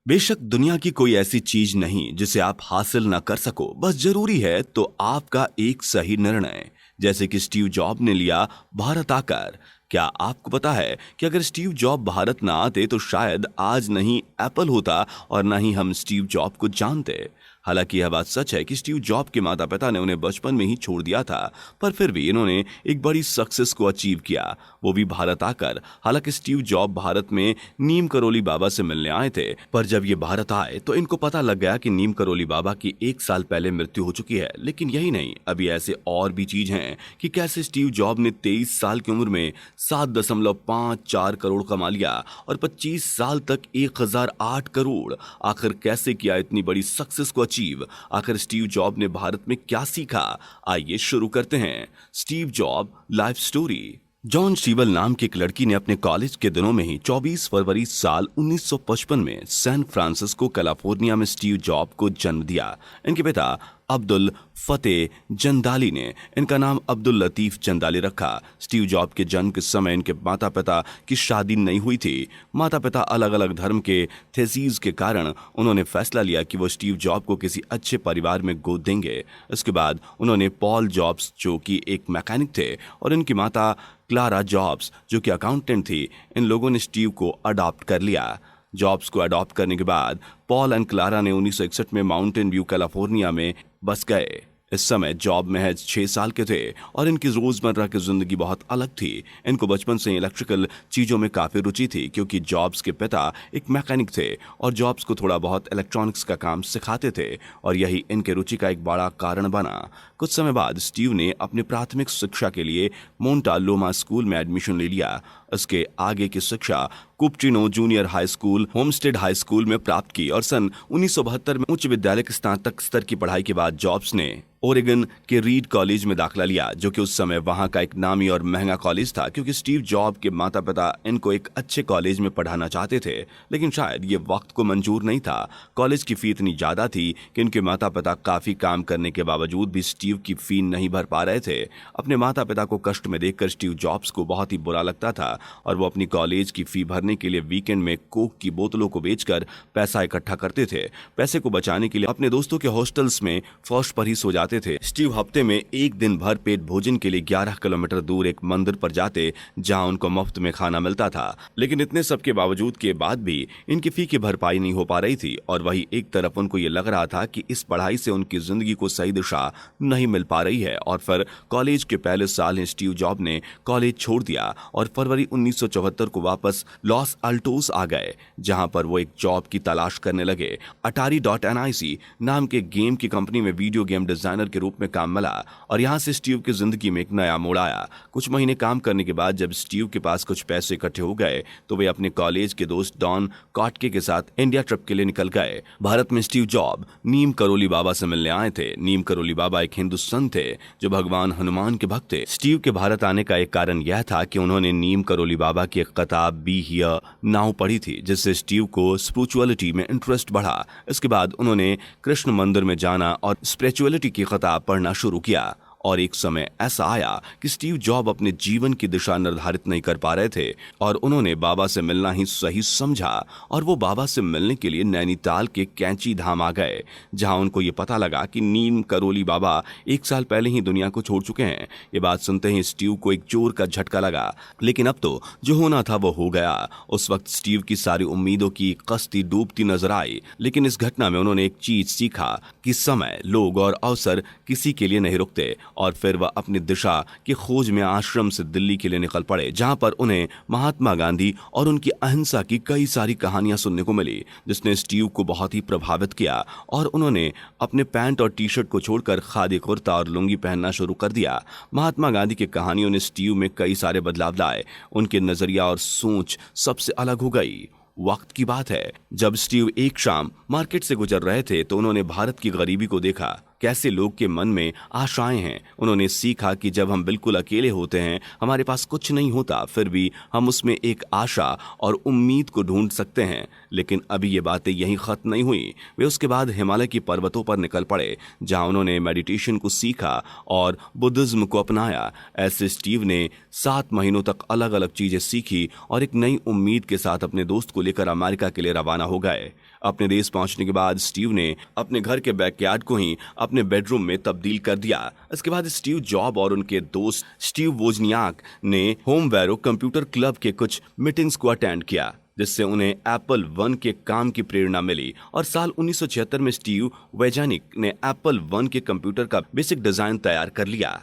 बेशक दुनिया की कोई ऐसी चीज नहीं जिसे आप हासिल ना कर सको, बस जरूरी है तो आपका एक सही निर्णय। जैसे कि स्टीव जॉब ने लिया भारत आकर। क्या आपको पता है कि अगर स्टीव जॉब भारत ना आते तो शायद आज नहीं एप्पल होता और ना ही हम स्टीव जॉब को जानते। हालांकि यह बात सच है कि स्टीव जॉब के माता पिता ने उन्हें बचपन में ही छोड़ दिया था, पर फिर भी इन्होंने एक बड़ी सक्सेस को अचीव किया, वो भी भारत आकर। हालांकि स्टीव जॉब भारत में नीम करोली बाबा से मिलने आए थे, पर जब ये भारत आए तो इनको पता लग गया कि नीम करोली बाबा की 1 साल पहले मृत्यु हो चुकी है। लेकिन यही नहीं, अभी ऐसे और भी चीज हैं कि कैसे स्टीव जॉब ने 23 साल की उम्र में 7.54 करोड़ कमा लिया और 25 साल तक 1008 करोड़। आखिर कैसे किया इतनी बड़ी सक्सेस को अचीव? आखिर स्टीव जॉब ने भारत में क्या सीखा? आइए शुरू करते हैं Steve Job life story. John स्टीवल नाम की एक लड़की ने अपने कॉलेज के दिनों में ही 24 फरवरी साल 1955 में सैन फ्रांसिस्को कैलिफोर्निया में स्टीव जॉब को जन्म दिया। इनके पिता अब्दुल फतेह जंदाली ने इनका नाम अब्दुल लतीफ जंदाली रखा। स्टीव जॉब के जन्म के समय इनके माता पिता की शादी नहीं हुई थी। माता पिता अलग अलग धर्म के थेसीज के कारण उन्होंने फैसला लिया कि वो स्टीव जॉब को किसी अच्छे परिवार में गोद देंगे। इसके बाद उन्होंने पॉल जॉब्स, जो कि एक मैकेनिक थे, और इनकी माता क्लारा जॉब्स, जो कि अकाउंटेंट थी, इन लोगों ने स्टीव को अडॉप्ट कर लिया। जॉब्स को अडॉप्ट करने के बाद पॉल एंड क्लारा ने 1961 में माउंटेन व्यू कैलिफोर्निया में बस गए। इस समय जॉब महज 6 साल के थे और इनकी रोजमर्रा की जिंदगी बहुत अलग थी। इनको बचपन से इलेक्ट्रिकल चीजों में काफी रुचि थी, क्योंकि जॉब्स के पिता एक मैकेनिक थे और जॉब्स को थोड़ा बहुत इलेक्ट्रॉनिक्स का काम सिखाते थे, और यही इनके रुचि का एक बड़ा कारण बना। कुछ समय बाद स्टीव ने अपनी प्राथमिक शिक्षा के लिए मोंटा लोमा स्कूल में एडमिशन ले लिया। इसके आगे की शिक्षा Cupertino junior high school, Homestead high school में प्राप्त की और सन 1972 में उच्च विद्यालय के स्नातक स्तर की पढ़ाई के बाद जॉब्स ने ओरेगन के रीड कॉलेज में दाखिला लिया, जो कि उस समय वहां का एक नामी और महंगा कॉलेज था, क्योंकि स्टीव जॉब के माता पिता इनको एक अच्छे कॉलेज में पढ़ाना चाहते थे। लेकिन शायद ये वक्त को मंजूर नहीं था। कॉलेज की फी इतनी ज्यादा थी कि इनके माता पिता काफी काम करने के बावजूद भी स्टीव की फी नहीं भर पा रहे थे। अपने माता पिता को कष्ट में देखकर स्टीव जॉब्स को बहुत ही बुरा लगता था और वो अपनी कॉलेज की फी भरने के लिए वीकेंड में कोक की बोतलों को बेचकर पैसा इकट्ठा करते थे। पैसे को बचाने के लिए अपने दोस्तों के हॉस्टल्स में फर्श पर ही सो जाते थे। स्टीव हफ्ते में एक दिन भर पेट भोजन के लिए 11 किलोमीटर दूर एक मंदिर पर जाते, जहां उनको मुफ्त में खाना मिलता था। लेकिन इतने सब के बावजूद के बाद भी इनकी फी की भरपाई नहीं हो पा रही थी, और वही एक तरफ उनको ये लग रहा था कि इस पढ़ाई से उनकी जिंदगी को सही दिशा नहीं मिल पा रही है। और फिर कॉलेज के पहले साल में स्टीव जॉब ने कॉलेज छोड़ दिया और फरवरी 1974 को वापस लॉस अल्टोस आ गए, जहां पर वो एक जॉब की तलाश करने लगे। Atari.nic नाम के गेम की कंपनी में वीडियो गेम डिजाइनर के रूप में काम मिला और यहां से स्टीव की जिंदगी में एक नया मोड़ आया। कुछ महीने काम करने के बाद जब स्टीव के पास कुछ पैसे इकट्ठे हो गए तो वे अपने कॉलेज के दोस्त डॉन कॉटके के साथ इंडिया ट्रिप के लिए निकल गए। भारत में स्टीव जॉब नीम करोली बाबा से मिलने आए थे। नीम करोली बाबा एक हिंदू संत थे जो भगवान हनुमान के भक्त थे। स्टीव के भारत आने का एक कारण यह था कि उन्होंने नीम करोली बाबा की एक किताब बी हियर नाउ पढ़ी थी, जिससे स्टीव को स्पिरिचुअलिटी में इंटरेस्ट बढ़ा। इसके बाद उन्होंने कृष्ण मंदिर में जाना और स्पिरिचुअलिटी की किताब पढ़ना शुरू किया। और एक समय ऐसा आया कि स्टीव जॉब अपने जीवन की दिशा निर्धारित नहीं कर पा रहे थे और उन्होंने बाबा से मिलना ही सही समझा, और वो बाबा से मिलने के लिए नैनीताल के कैंची धाम आ गए, जहां उनको ये पता लगा कि नीम करोली बाबा 1 साल पहले ही दुनिया को छोड़ चुके हैं। ये बात सुनते ही स्टीव को एक जोर का झटका लगा, लेकिन अब तो जो होना था वो हो गया। उस वक्त स्टीव की सारी उम्मीदों की कश्ती डूबती नजर आई, लेकिन इस घटना में उन्होंने एक चीज सीखा कि समय, लोग और अवसर किसी के लिए नहीं रुकते। और फिर वह अपनी दिशा की खोज में आश्रम से दिल्ली के लिए निकल पड़े, जहां पर उन्हें महात्मा गांधी और उनकी अहिंसा की कई सारी कहानियां सुनने को मिली, जिसने स्टीव को बहुत ही प्रभावित किया। और उन्होंने अपने पैंट और टी शर्ट को छोड़कर खादी कुर्ता और लुंगी पहनना शुरू कर दिया। महात्मा गांधी की कहानियों ने स्टीव में कई सारे बदलाव लाए। उनके नजरिया और सोच सबसे अलग हो गई। वक्त की बात है, जब स्टीव एक शाम मार्केट से गुजर रहे थे तो उन्होंने भारत की गरीबी को देखा। कैसे लोग के मन में आशाएं हैं। उन्होंने सीखा कि जब हम बिल्कुल अकेले होते हैं, हमारे पास कुछ नहीं होता, फिर भी हम उसमें एक आशा और उम्मीद को ढूंढ सकते हैं। लेकिन अभी ये बातें यहीं खत्म नहीं हुई। वे उसके बाद हिमालय की पर्वतों पर निकल पड़े, जहां उन्होंने मेडिटेशन को सीखा और बुद्धिज्म को अपनाया। ऐसे स्टीव ने 7 महीनों तक अलग अलग चीजें सीखी और एक नई उम्मीद के साथ अपने दोस्त को लेकर अमेरिका के लिए रवाना हो गए। अपने देश पहुंचने के बाद स्टीव ने अपने घर के बैकयार्ड को ही अपने बेडरूम में तब्दील कर दिया। इसके बाद स्टीव जॉब और उनके दोस्त स्टीव वोजनियाक ने होमवेरो कंप्यूटर क्लब के कुछ मीटिंग्स को अटेंड किया, जिससे उन्हें एप्पल वन के काम की प्रेरणा मिली। और साल 1976 में स्टीव वैजानिक ने एप्पल वन के कंप्यूटर का बेसिक डिजाइन तैयार कर लिया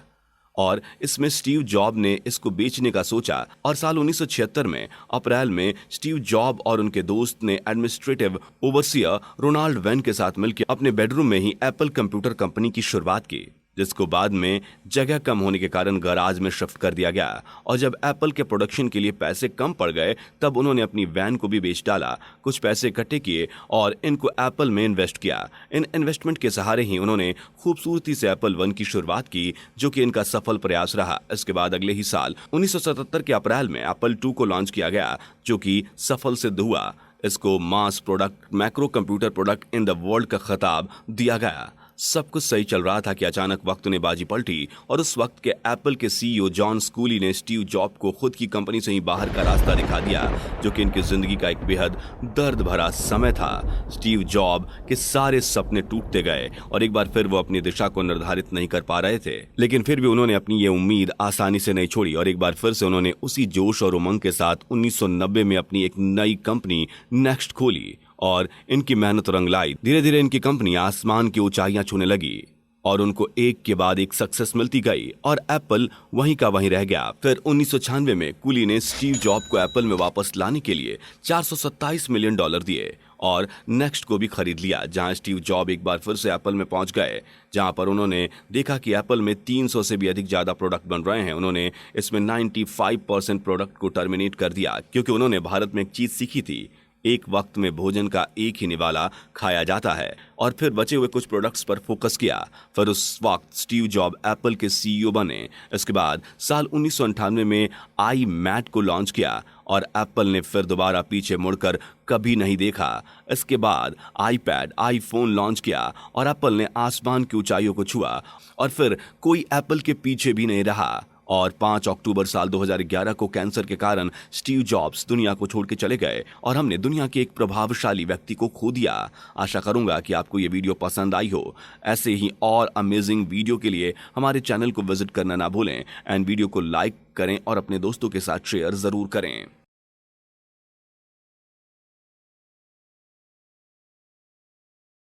और इसमें स्टीव जॉब ने इसको बेचने का सोचा। और साल 1976 में अप्रैल में स्टीव जॉब और उनके दोस्त ने एडमिनिस्ट्रेटिव ओवरसियर रोनाल्ड वेन के साथ मिलकर अपने बेडरूम में ही एप्पल कंप्यूटर कंपनी की शुरुआत की, जिसको बाद में जगह कम होने के कारण गराज में शिफ्ट कर दिया गया। और जब एप्पल के प्रोडक्शन के लिए पैसे कम पड़ गए, तब उन्होंने अपनी वैन को भी बेच डाला, कुछ पैसे इकट्ठे किए और इनको एप्पल में इन्वेस्ट किया। इन इन्वेस्टमेंट के सहारे ही उन्होंने खूबसूरती से एप्पल वन की शुरुआत की, जो कि इनका सफल प्रयास रहा। इसके बाद अगले ही साल 1977 के अप्रैल में एप्पल 2 को लॉन्च किया गया, जो कि सफल सिद्ध हुआ। इसको मास product macro computer product in the world का खिताब दिया गया। सब कुछ सही चल रहा था कि अचानक वक्त ने बाजी पलटी और उस वक्त के एप्पल के सीईओ जॉन स्कूली ने स्टीव जॉब को खुद की कंपनी से ही बाहर का रास्ता दिखा दिया, जो कि इनकी जिंदगी का एक बेहद दर्द भरा समय था। स्टीव जॉब के सारे सपने टूटते गए और एक बार फिर वो अपनी दिशा को निर्धारित नहीं कर पा रहे थे। लेकिन फिर भी उन्होंने अपनी ये उम्मीद आसानी से नहीं छोड़ी और एक बार फिर से उन्होंने उसी जोश और उमंग के साथ 1990 में अपनी एक नई कंपनी नेक्स्ट खोली और इनकी मेहनत रंग लाई। धीरे धीरे इनकी कंपनी आसमान की ऊंचाइयां छूने लगी और उनको एक के बाद एक सक्सेस मिलती गई और एप्पल वहीं का वहीं रह गया। फिर 1996 में कूली ने स्टीव जॉब को एप्पल में वापस लाने के लिए $427 मिलियन दिए और नेक्स्ट को भी खरीद लिया, जहां स्टीव जॉब एक बार फिर से एप्पल में पहुंच गए, जहां पर उन्होंने देखा कि एप्पल में 300 से भी अधिक ज्यादा प्रोडक्ट बन रहे हैं। उन्होंने इसमें 95% प्रोडक्ट को टर्मिनेट कर दिया, क्योंकि उन्होंने भारत में एक चीज सीखी थी, एक वक्त में भोजन का एक ही निवाला खाया जाता है। और फिर बचे हुए कुछ प्रोडक्ट्स पर फोकस किया। फिर उस वक्त स्टीव जॉब एप्पल के सीईओ बने। इसके बाद साल 1998 में आई मैट को लॉन्च किया और एप्पल ने फिर दोबारा पीछे मुड़कर कभी नहीं देखा। इसके बाद आईपैड, आईफोन लॉन्च किया और एप्पल ने आसमान की ऊंचाइयों को छुआ और फिर कोई एप्पल के पीछे भी नहीं रहा। और 5 अक्टूबर साल 2011 को कैंसर के कारण स्टीव जॉब्स दुनिया को छोड़ के चले गए और हमने दुनिया के एक प्रभावशाली व्यक्ति को खो दिया। आशा करूंगा कि आपको ये वीडियो पसंद आई हो। ऐसे ही और अमेजिंग वीडियो के लिए हमारे चैनल को विजिट करना ना भूलें एंड वीडियो को लाइक करें और अपने दोस्तों के साथ शेयर जरूर करें।